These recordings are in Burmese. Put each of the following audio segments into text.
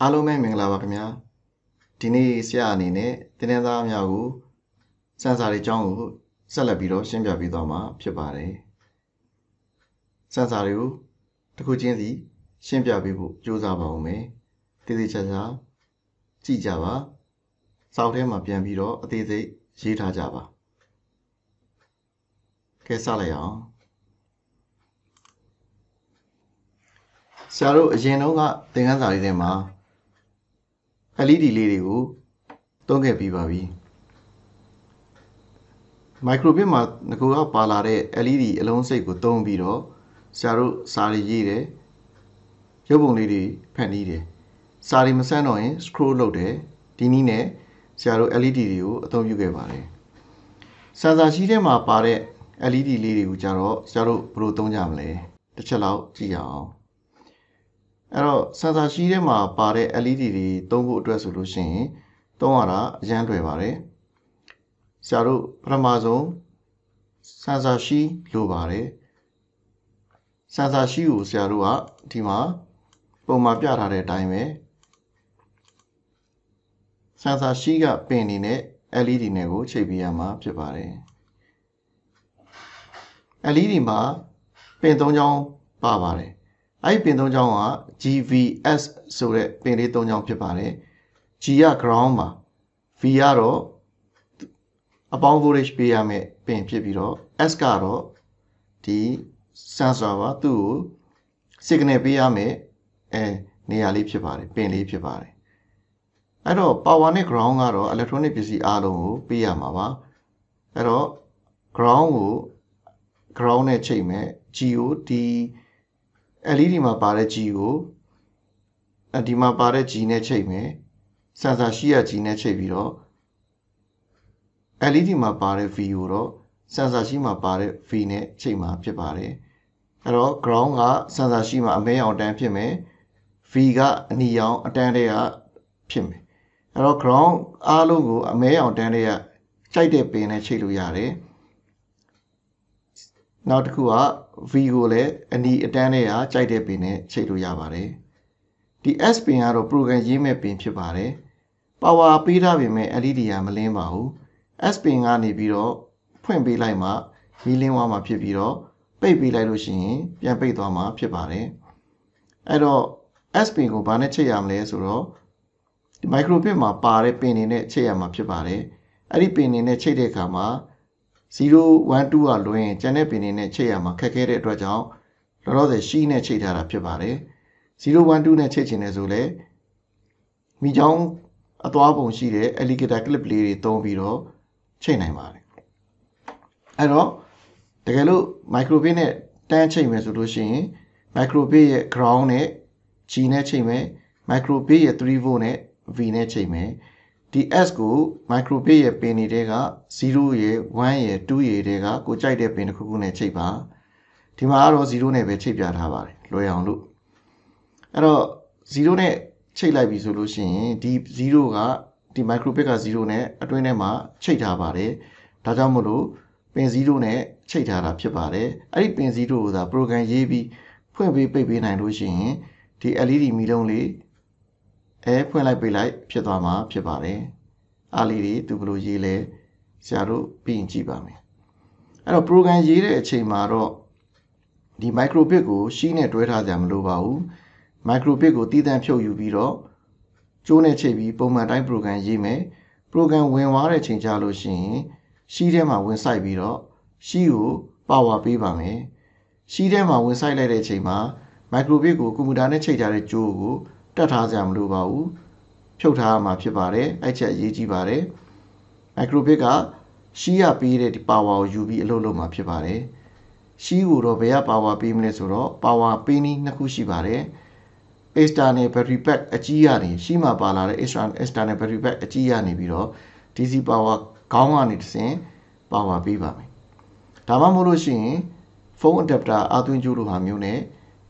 အားလုံးပဲမင်္ဂလာပါခင်ဗျာဒီနေ့ဆရာအနေနဲ့တင်းနှင်းသားများကိုစင်ဆာတွေအကြောင်းကိုဆက်လက်ပြီးတော့ရှင်းပြပေးသွားမှာဖြစ်ပါတယ်စင်ဆာတွေကိုတစ်ခုချင်းစီရှင်းပြပေးဖို့ကြိုးစားပါဦးမယ်တည်တည်ချာချာကြည့်ကြပါစောက်ထဲမှာပြန်ပြီးတော့အသေးစိတ်ရေးထားကြပါကဲစလိုက်အောင်ဆရာတို့အရင်တုန်းကသင်ခန်းစာလေးထဲမှာLED လေးတွေကိုသုံးခဲ့ပြီးပါပြီ MicroBit မှာငကူကပါလာတဲ့ LED အလုံးစိတ်ကိုသုံးပြီးတော့ဆရာတို့စာတွေရေးတယ်ရုပ်ပုံလေးတွေဖန်တီးတယ်စာတွေမဆန်းတော့ရင် scroll လုပ်တယ်ဒီနည်းနဲ့ဆရာတို့ LED တွေကိုအသုံးပြုခဲ့ပါတယ်စင်ဆာရှိထဲမှာပါတဲ့ LED လေးတွေကိုကြတော့ဆရာတို့ဘယ်လိုသုံးကြမလဲတစ်ချက်လောက်ကြည့်ရအောင်အဲ့တော့စင်ဆာရှိထဲမှာပါတဲ့ LED တွေသုံးဖို့အတွက်ဆိုလို့ရှိရင်သုံးရတာအရန်လွယ်ပါတယ်ဆရာတို့ပထမဆုံးစင်ဆာရှိလိုပါတယ်စင်ဆာရှိကိုဆရာတို့ကဒီမှာပုံမှာပြထားတဲ့အတိုင်းပဲစင်ဆာရှိကပင်နေနဲ့ LED နဲ့ကိုချိန်ပေးရမှာဖြစ်ပါတယ် LED မှာပင်၃ချောင်းပါပါတယ်အဲ့ဒီပင်၃ချောင်းက GVS ဆိုတဲ့ပင်လေး၃ချောင်းဖြစ်ပါတယ် G က ground ပါ V ကတော့အပေါင်း voltage ပေးရမယ်ပင်ဖြစ်ပြီးတော့ S ကတော့ဒီ sensor ပါသူ့ကို signal ပေးရမယ်နေရာလေးဖြစ်ပါတယ်ပင်လေးဖြစ်ပါတယ်အဲ့တော့ power နဲ့ ground ကတော့ electronic ပစ္စည်းအားလုံးကိုပေးရမှာပါအဲ့တော့ ground ကို ground နဲ့ချိန်မယ် G ကိုဒီ LED မှာပါတဲ့ G ကိုဒီမှာပါတဲ့ G နဲ့ချိန်မယ်စင်ဆာရှိရ G နဲ့ချိန်ပြီးတော့ LED မှာပါတဲ့ V ကိုတော့စင်ဆာရှိမှာပါတဲ့ V နဲ့ချိန်မှာဖြစ်ပါတယ်အဲ့တော့ ground ကစင်ဆာရှိမှာအမဲရောင်တန်းဖြစ်မယ် V ကအနီရောင်အတန်းတွေကဖြစ်မယ်အဲ့တော့ ground အားလုံးကိုအမဲရောင်တန်းတွေကကြိုက်တဲ့ပင်နဲ့ချိန်လို့ရတယ်နောက်တစ်ခုက V ကိုလည်းအနီအတန်းတွေကကြိုက်တဲ့ပင်နဲ့ချိန်လို့ရပါတယ်ဒီ S ပင်ကတော့ program ရေးမဲ့ပင်ဖြစ်ပါတယ် power ပေးထားပေမဲ့ LED ကမလင်းပါဘူး S ပင်ကနေပြီးတော့ဖွင့်ပေးလိုက်မှမီးလင်းသွားမှာဖြစ်ပြီးတော့ပိတ်ပေးလိုက်လို့ရှိရင်ပြန်ပိတ်သွားမှာဖြစ်ပါတယ်အဲ့တော့ S ပင်ကိုဘာနဲ့ချိန်ရမလဲဆိုတော့ဒီ MicroBit မှာပါတဲ့ပင်တွေနဲ့ချိန်ရမှာဖြစ်ပါတယ်အဲ့ဒီပင်တွေနဲ့ချိန်တဲ့အခါမှာ0 1 2ကလွင်ကျန်တဲ့ပင်တွေနဲ့ချိန်ရမှာခက်ခဲတဲ့အတွက်ကြောင့်လောလောဆယ်ရှိနဲ့ချိန်ထားတာဖြစ်ပါတယ်0 1 2နဲ့ချိန်ချင်တယ်ဆိုလဲမိချောင်းအသွားပုံရှိတဲ့ alligator clip လေးတွေသုံးပြီးတော့ချိန်နိုင်ပါတယ်အဲ့တော့တကယ်လို့ MicroBit နဲ့တန်းချိန်မယ်ဆိုလို့ရှိရင် MicroBit ရဲ့ ground နဲ့ G နဲ့ချိန်မယ် MicroBit ရဲ့ 3V နဲ့ V နဲ့ချိန်မယ်ဒီ S ကို MicroBit ရဲ့ပင်တွေက0ရဲ့1ရဲ့2ရဲ့တွေကကိုကြိုက်တဲ့ပင်တစ်ခုခုနဲ့ချိန်ပါဒီမှာကတော့0နဲ့ပဲချိန်ပြထားပါတယ်လွယ်အောင်လို့အဲ့တော့0နဲ့ချိန်လိုက်ပြီဆိုလို့ရှိရင်ဒီ0ကဒီ MicroBit က0နဲ့အတွင်းထဲမှာချိန်ထားပါတယ်ဒါကြောင့်မို့လို့ပင်0နဲ့ချိန်ထားတာဖြစ်ပါတယ်အဲ့ဒီပင်0ကိုသာ program ရေးပြီးဖွင့်ပေးပိတ်ပေးနိုင်လို့ရှိရင်ဒီ LED မီးလုံးလေးဖွင့်လိုက်ပိတ်လိုက်ဖြစ်သွားမှာဖြစ်ပါတယ်အားလေးတွေသူဘယ်လိုရေးလဲဆရာတို့ပြီးရင်ကြည့်ပါမယ်အဲ့တော့ program ရေးတဲ့အချိန်မှာတော့ဒီ MicroBit ကိုရှိနဲ့တွဲထားကြမလို့ပါဘူး MicroBit ကိုတည်တံ့ဖြုတ်ယူပြီးတော့ကျိုးနဲ့ချိန်ပြီးပုံမှန်တိုင်း program ရေးမယ် program ဝင်သွားတဲ့ချိန်ကြလို့ရှိရင်ရှိထဲမှာဝင်ဆိုင်ပြီးတော့ရှိကို power ပေးပါမယ်ရှိထဲမှာဝင်ဆိုင်လိုက်တဲ့အချိန်မှာ MicroBit ကိုကွန်ပျူတာနဲ့ချိန်ထားတဲ့ကျိုးကိုတတ်ထားကြမလို့ပါဘူးဖြုတ်ထားမှာဖြစ်ပါတယ်အဲ့ချက်အရေးကြီးပါတယ် MicroBit ကရှိရပေးတဲ့ဒီ power ကိုယူပြီးအလုပ်လုပ်မှာဖြစ်ပါတယ်ရှိကိုတော့ဘယ်က power ပေးမလဲဆိုတော့ power ပေးနည်းနှစ်ခုရှိပါတယ် external battery pack အကြီးကနေရှိမှပါလာတဲ့ external battery pack အကြီးကနေပြီးတော့ DC power ခေါင်းကနေတစ်ဆင့် power ပေးပါမယ်ဒါမှမဟုတ်လို့ရှိရင် ဖုန်း adapter အားသွင်းကြိုးလိုဟာမျိုးနဲ့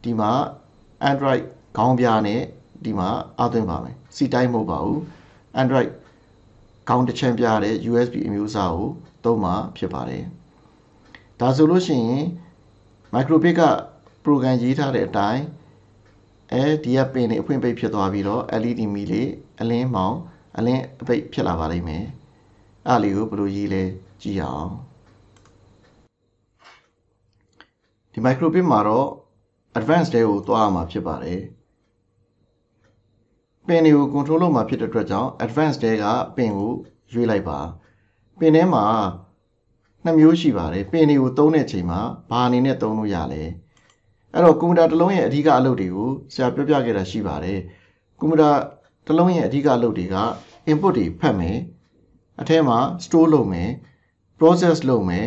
ဒီမှာ Android ခေါင်းပြားနဲ့ဒီမှာအားသွင်းပါမယ်စီတိုင်းမဟုတ်ပါဘူး Android ခေါင်းတစ်ချမ်းပြတဲ့ USB အမျိုးအစားကိုသုံးမှာဖြစ်ပါတယ်ဒါဆိုလို့ရှိရင် MicroBit က program ရေးထားတဲ့အတိုင်း ဒီကပင်တွေအဖွင့်ပိတ်ဖြစ်သွားပြီးတော့ LED မီလေးအလင်းမောင်အလင်းအပိတ်ဖြစ်လာပါလိမ့်မယ်အဲ့လေးကိုဘယ်လိုရေးလဲကြည့်အောင်ဒီ MicroBit မှာတော့ advanced တွေကိုသွားရမှာဖြစ်ပါတယ်ပင်တွေကို control လုပ်မှာဖြစ်တဲ့အတွက်ကြောင့် advanced တွေကပင်ကိုရွေးလိုက်ပါပင်ထဲမှာနှစ်မျိုးရှိပါတယ်ပင်တွေကိုသုံးတဲ့ချိန်မှာဘာအနေနဲ့သုံးလို့ရလဲအဲ့တော့ကွန်ပျူတာတစ်လုံးရဲ့အဓိကအလုပ်တွေကိုဆရာပြောပြခဲ့တာရှိပါတယ်ကွန်ပျူတာတစ်လုံးရဲ့အဓိကအလုပ်တွေက input တွေဖတ်မယ်အထဲမှာ store လုပ်မယ် process လုပ်မယ်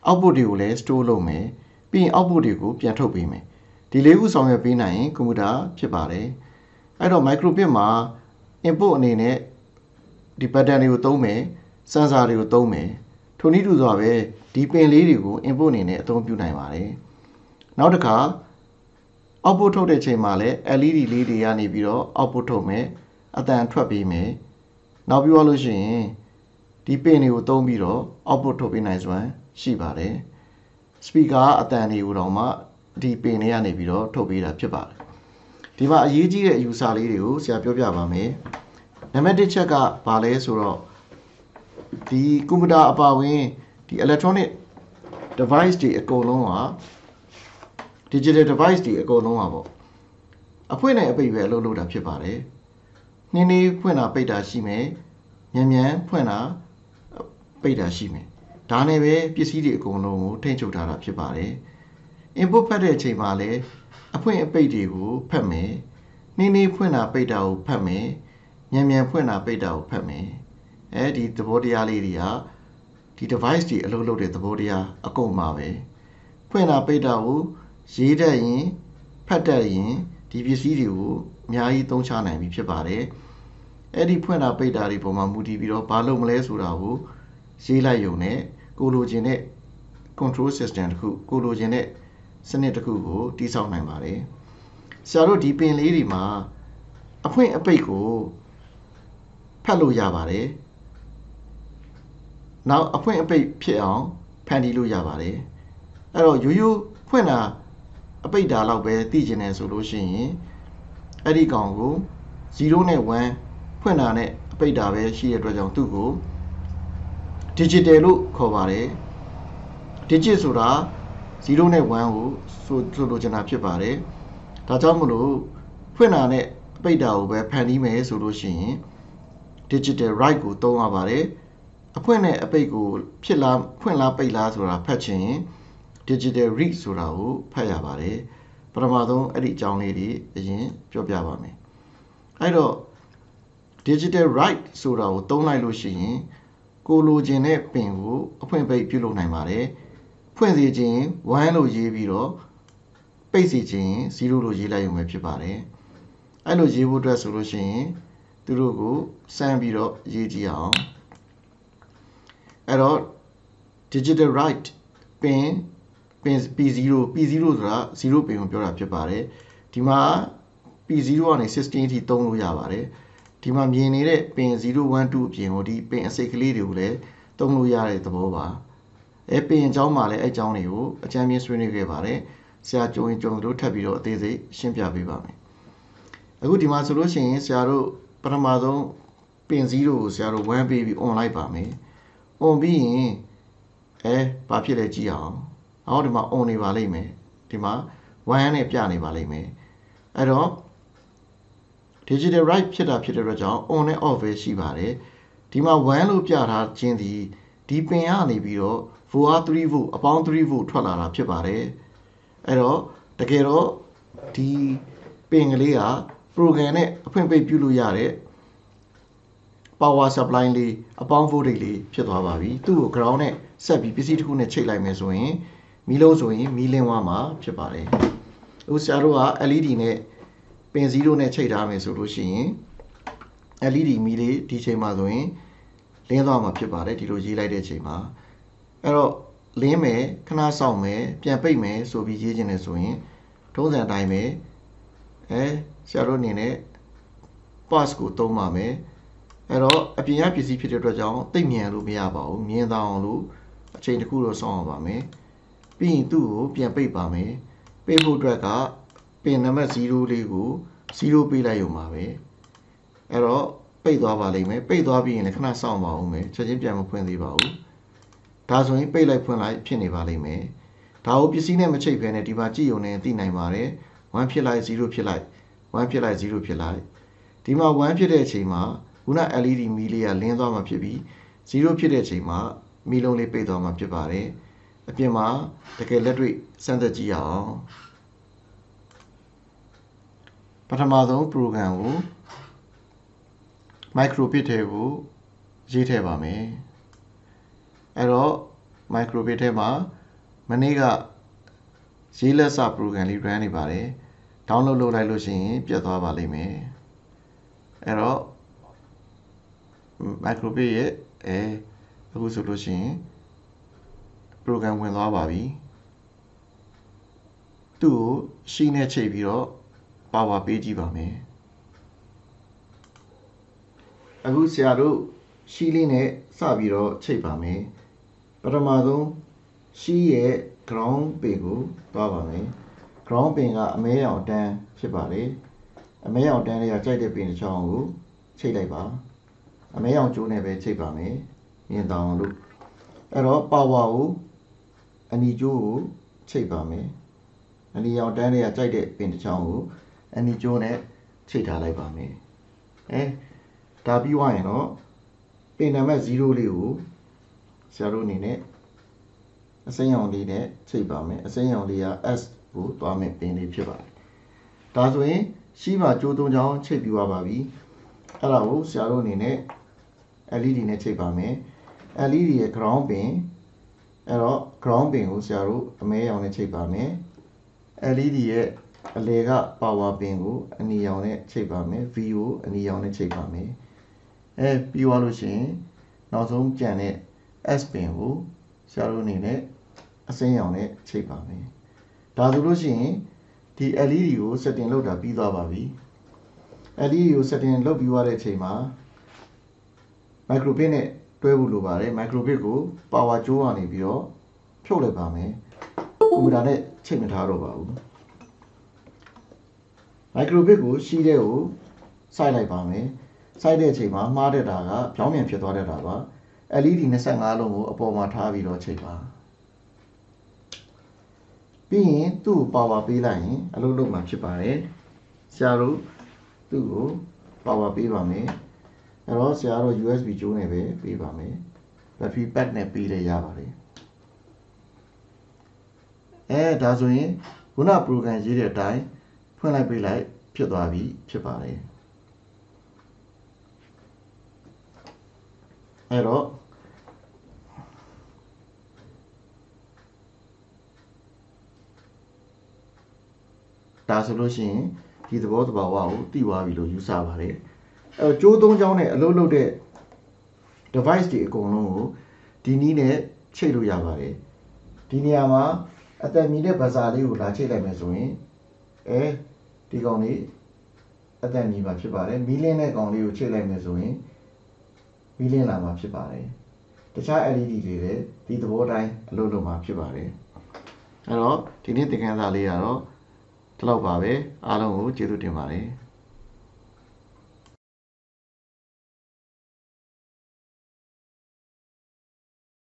output တွေကိုလည်း store လုပ်မယ်ပြီးရင် output တွေကိုပြန်ထုတ်ပေးမယ်ဒီလေးခုဆောင်ရွက်ပေးနိုင်ရင်ကွန်ပျူတာဖြစ်ပါတယ်အဲ့တော့ MicroBit မှာ input အနေနဲ့ဒီ pattern တွေကိုသုံးမယ် sensor တွေကိုသုံးမယ်ထိုနည်းတူစွာပဲဒီပင်လေးတွေကို input အနေနဲ့အသုံးပြုနိုင်ပါတယ်နောက်တစ်ခါ output ထုတ်တဲ့ချိန်မှာလည်း LED လေးတွေကနေပြီးတော့ output ထုတ်မယ်အသံထွက်ပေးမယ်နောက်ပြီးလို့ရှိရင်ဒီပင်တွေကိုသုံးပြီးတော့ output ထုတ်ပေးနိုင်စွမ်းရှိပါတယ် speaker အသံတွေကိုတော့မှဒီပင်တွေကနေပြီးတော့ထုတ်ပေးတာဖြစ်ပါတယ်ဒီမှာအရေးကြီးတဲ့အယူအဆလေးတွေကိုဆရာပြောပြပါမယ်နံပါတ်1ချက်ကဘာလဲဆိုတော့ဒီကွန်ပျူတာအပါအဝင်ဒီ electronic device တွေအကုန်လုံးက digital device တွေအကုန်လုံးပါပေါ့အဖွင့်နဲ့အပိတ်ပဲအလုပ်လုပ်တာဖြစ်ပါတယ်နှင်းနှင်းဖွင့်တာပိတ်တာရှိမယ်မြန်မြန်ဖွင့်တာပိတ်တာရှိမယ်ဒါနဲ့ပဲပစ္စည်းတွေအကုန်လုံးကိုထိန်းချုပ်ထားတာဖြစ်ပါတယ် input ဖတ်တဲ့အချိန်မှာလည်းအဖွင့်အပိတ်တွေကိုဖတ်မယ်နှင်းနှင်းဖွင့်တာပိတ်တာကိုဖတ်မယ်မြန်မြန်ဖွင့်တာပိတ်တာကိုဖတ်မယ်ဒီသဘောတရားလေးတွေကဒီ device တွေအလုပ်လုပ်တဲ့သဘောတရားအကုန်ပါပဲဖွင့်တာပိတ်တာကိုရေးတတ်ရင်ဖတ်တတ်ရင်ဒီပစ္စည်းတွေကိုအများကြီးသုံးချနိုင်ပြီဖြစ်ပါတယ်အဲ့ဒီဖွင့်တာပိတ်တာတွေပုံမှာမူတည်ပြီးတော့ဘာလုပ်မလဲဆိုတာကိုရေးလိုက်ရုံနဲ့ကိုလိုချင်တဲ့ control system တစ်ခုကိုလိုချင်တဲ့စနစ်တစ်ခုကိုတည်ဆောက်နိုင်ပါတယ်ဆရာတို့ဒီပင်လေးတွေမှာအဖွင့်အပိတ်ကိုဖတ်လို့ရပါတယ်နောက်အဖွင့်အပိတ်ဖြစ်အောင်ဖန်တီးလို့ရပါတယ်အဲ့တော့ရိုးရိုးဖွင့်တာအပိတ်တာလောက်ပဲသိကျင်တယ်ဆိုလို့ရှိရင်အဲ့ဒီကောင်ကို0နဲ့1ဖွင့်တာနဲ့အပိတ်တာပဲရှိတဲ့အတွက်ကြောင့်သူ့ကို digital လို့ခေါ်ပါတယ် digit ဆိုတာ0နဲ့1ကိုဆိုလိုချင်တာဖြစ်ပါတယ်ဒါကြောင့်မလို့ဖွင့်တာနဲ့အပိတ်တာကိုပဲဖန်တီးမယ်ဆိုလို့ရှိရင် digital write ကိုသုံးရပါတယ်အဖွင့်နဲ့အပိတ်ကိုဖြစ်လားဖွင့်လားပိတ်လားဆိုတာဖတ်ချင် digital read ဆိုတာကိုဖတ်ရပါတယ်ပထမဆုံးအဲ့ဒီအကြောင်းလေးတွေအရင်ပြောပြပါမယ်အဲ့တော့ digital write ဆိုတာကိုသုံးလိုက်လို့ရှိရင်ကိုလိုချင်တဲ့ပင်ကိုအဖွင့်ပိတ်ပြုလုပ်နိုင်ပါတယ်ဖွင့်စီခြင်း1လို့ရေးပြီးတော့ပိတ်စီခြင်း0လို့ရေးလိုက်ရုံပဲဖြစ်ပါတယ်အဲ့လိုရေးဖို့အတွက်ဆိုလို့ရှိရင်သူတို့ကိုစမ်းပြီးတော့ရေးကြည့်အောင်အဲ့တော့ digital write ပင် P0 ဆိုတာ0ပင်ကိုပြောတာဖြစ်ပါတယ်ဒီမှာ P0 ကနေ16အထိသုံးလို့ရပါတယ်ဒီမှာမြင်နေတဲ့ပင်0 1 2အပြင်ကိုဒီပင်အစိတ်ကလေးတွေကိုလည်းသုံးလို့ရတဲ့သဘောပါပင်အကြောင်းမှာလည်းအဲ့အကြောင်းတွေကိုအကြမ်းမြင်ဆွေးနွေးခဲ့ပါတယ်ဆရာကြုံရင်ကြုံလို့ထပ်ပြီးတော့အသေးစိတ်ရှင်းပြပေးပါမယ်အခုဒီမှာဆိုလို့ရှိရင်ဆရာတို့ပထမဆုံးပင်0ကိုဆရာတို့1ပေးပြီး on လိုက်ပါမယ် on ပြီးရင်ဘာဖြစ်လဲကြည့်အောင်အော်ဒီမှာ on နေပါလိမ့်မယ်ဒီမှာ1နဲ့ပြနေပါလိမ့်မယ်အဲ့တော့ digital write ဖြစ်တဲ့အတွက်ကြောင့် on နဲ့ off ပဲရှိပါတယ်ဒီမှာ1လို့ပြထားခြင်းဒီပင်ကနေပြီးတော့ volt 3 volt အပေါင်း3 volt ထွက်လာတာဖြစ်ပါတယ်အဲ့တော့တကယ်တော့ဒီပင်ကလေးက program နဲ့အဖွင့်ပိတ်ပြုလို့ရတဲ့ power supply လေးအပေါင်း voltage လေးဖြစ်သွားပါပြီသူ့ကို ground နဲ့ဆက်ပြီးပစ္စည်းတစ်ခုနဲ့ချိတ်လိုက်မယ်ဆိုရင်မီးလုံးဆိုရင်မီးလင်းသွားမှာဖြစ်ပါတယ်အခုဆရာတို့က LED နဲ့ပင်0နဲ့ချိတ်ထားမယ်ဆိုလို့ရှိရင် LED မီးလေးဒီချိန်မှာဆိုရင်လင်းသွားမှာဖြစ်ပါတယ်ဒီလိုရေးလိုက်တဲ့အချိန်မှာအဲ့တော့လင်းမယ်ခဏစောင့်မယ်ပြန်ပိတ်မယ်ဆိုပြီးရေးခြင်းနဲ့ဆိုရင်ထုံးစံအတိုင်းပဲဆရာတို့အနေနဲ့ pass ကိုသုံးပါမယ်အဲ့တော့အပြင်ရပစ္စည်းဖြစ်တဲ့အတွက်ကြောင့်သိပ်မြန်လို့မရပါဘူးမြင်သာအောင်လို့အချိန်တစ်ခုတော့စောင့်ရပါမယ်ပြီးရင်သူ့ကိုပြန်ပိတ်ပါမယ်ပိတ်ဖို့အတွက်က ပင်နံပါတ်0လေးကို0ပေးလိုက်ရုံပါပဲအဲ့တော့ပိတ်သွားပါလိမ့်မယ်ပိတ်သွားပြီးရင်လည်းခဏစောင့်ပါဦးမယ်ချက်ချင်းပြန်မဖွင့်သေးပါဘူးဒါဆိုရင်ပိတ်လိုက်ဖွင့်လိုက်ဖြစ်နေပါလိမ့်မယ်ဒါကိုပစ္စည်းနဲ့မချိတ်ဖဲနဲ့ဒီမှာကြည့်ရုံနဲ့သိနိုင်ပါတယ်1ဖြစ်လိုက်0ဖြစ်လိုက်1ဖြစ်လိုက်0ဖြစ်လိုက်ဒီမှာ1ဖြစ်တဲ့အချိန်မှာခုန LED မီးလေးကလင်းသွားမှာဖြစ်ပြီး0ဖြစ်တဲ့အချိန်မှာမီးလုံးလေးပိတ်သွားမှာဖြစ်ပါတယ်အပြင်မှာတကယ်လက်တွေ့စမ်းသပ်ကြည့်ရအောင်ပထမဆုံး program ကို MicroBit ထဲကိုရေးထည့်ပါမယ်အဲ့တော့ MicroBit ထဲမှာမနေ့ကရေးလက်စ program လေး run နေပါတယ် download လုပ်လိုက်လို့ရှိရင်ပြတ်သွားပါလိမ့်မယ်အဲ့တော့ MicroBit ရဲ့အခုဆိုလို့ရှိရင် program ဝင်သွားပါပြီသူ့ကိုရှီနဲ့ချိန်ပြီးတော့ power ပေးကြည့်ပါမယ်အခုဆရာတို့ရှီလေးနဲ့စပြီးတော့ချိန်ပါမယ်ပထမဆုံးရှီရဲ့ ground pin ကိုသွားပါမယ် ground pin ကအမဲရောင်တန်းဖြစ်ပါတယ်အမဲရောင်တန်းလေးကကြိုက်တဲ့ pin တစ်ချောင်းကိုချိန်လိုက်ပါအမဲရောင်ကျိုးနဲ့ပဲချိန်ပါမယ်မြင်တောင်လို့အဲ့တော့ power ကိုအနီကျိုးကိုချိန်ပါမယ်အနီရောင်တန်းလေးကကြိုက်တဲ့ pin တစ်ချောင်းကိုအနီကျိုးနဲ့ချိန်ထားလိုက်ပါမယ်ဒါပြီးသွားရင်တော့ pin နံပါတ်0လေးကိုဆရာတို့အနေနဲ့အစိမ်းရောင်လေးနဲ့ချိန်ပါမယ်အစိမ်းရောင်လေးက S ကိုသွားမယ် pin လေးဖြစ်ပါတယ်ဒါဆိုရင်ရှီးမှာကြိုး3ချောင်းချိန်ပြီးသွားပါပြီအဲ့ဒါကိုဆရာတို့အနေနဲ့ LED နဲ့ချိန်ပါမယ် LED ရဲ့ ground pin အဲ့တော့ ground pin ကိုဆရာတို့အမဲရောင်နဲ့ချိန်ပါမယ် LED ရဲ့အလယ်က power pin ကိုအနီရောင်နဲ့ချိန်ပါမယ် V ကိုအနီရောင်နဲ့ချိန်ပါမယ်ပြီးသွားလို့ရှိရင်နောက်ဆုံးကျန်တဲ့ S pin ကိုဆရာတို့အနေနဲ့အစိမ်းရောင်နဲ့ချိန်ပါမယ်ဒါဆိုလို့ရှိရင်ဒီ LED ကို setting လုပ်တာပြီးသွားပါပြီ LED ကို setting လုပ်ပြီးသွားတဲ့အချိန်မှာ MicroBit နဲ့တွဲဖို့လိုပါတယ် MicroBit ကို power ကြိုးကနေပြီးတော့ဖြုတ်လိုက်ပါမယ်ကွန်ပျူတာနဲ့ချိန်မထားတော့ပါဘူး MicroBit ကိုရှီးတဲ့ကိုစိုက်လိုက်ပါမယ်စိုက်တဲ့အချိန်မှာမှားတဲ့တာကပြောင်းပြန်ဖြစ်သွားတဲ့တာပါ LED 25လုံးကိုအပေါ်မှာထားပြီးတော့ချိန်ပါပြီးရင်သူ့ကို power ပေးလိုက်ရင်အလုပ်လုပ်မှာဖြစ်ပါတယ်ဆရာတို့သူ့ကို power ပေးပါမယ်အဲ့တော့ဆရာတို့ USB ကြိုးနဲ့ပဲပေးပါမယ် battery pack နဲ့ပေးလည်းရပါတယ်ဒါဆိုရင်ခုန program ရေးတဲ့အတိုင်းဖွင့်လိုက်ပေးလိုက်ဖြစ်သွားပြီဖြစ်ပါတယ်အဲ့တော့ဒါဆိုလို့ရှိရင်ဒီသဘောတဘာဝကိုသိသွားပြီလို့ယူဆပါတယ်အဲ့တော့ကြိုး3ချောင်းနဲ့အလုပ်လုပ်တဲ့ device တွေအကုန်လုံးကိုဒီနည်းနဲ့ချိတ်လို့ရပါတယ်ဒီနေရာမှာအသက်မြည်တဲ့ဘဇာလေးကိုလာချိတ်လိုက်မယ်ဆိုရင်ဒီကောင်လေးအသက်မြည်မှာဖြစ်ပါတယ်မီးလင်းတဲ့ကောင်လေးကိုချိတ်လိုက်မယ်ဆိုရင်မီးလင်းလာမှာဖြစ်ပါတယ်တခြား LED တွေလည်းဒီသဘောတိုင်းအလုပ်လုပ်မှာဖြစ်ပါတယ်အဲ့တော့ဒီနေ့သင်ခန်းစာလေးကတော့ဒီလောက်ပါပဲအားလုံးကိုကျေးဇူးတင်ပါတယ်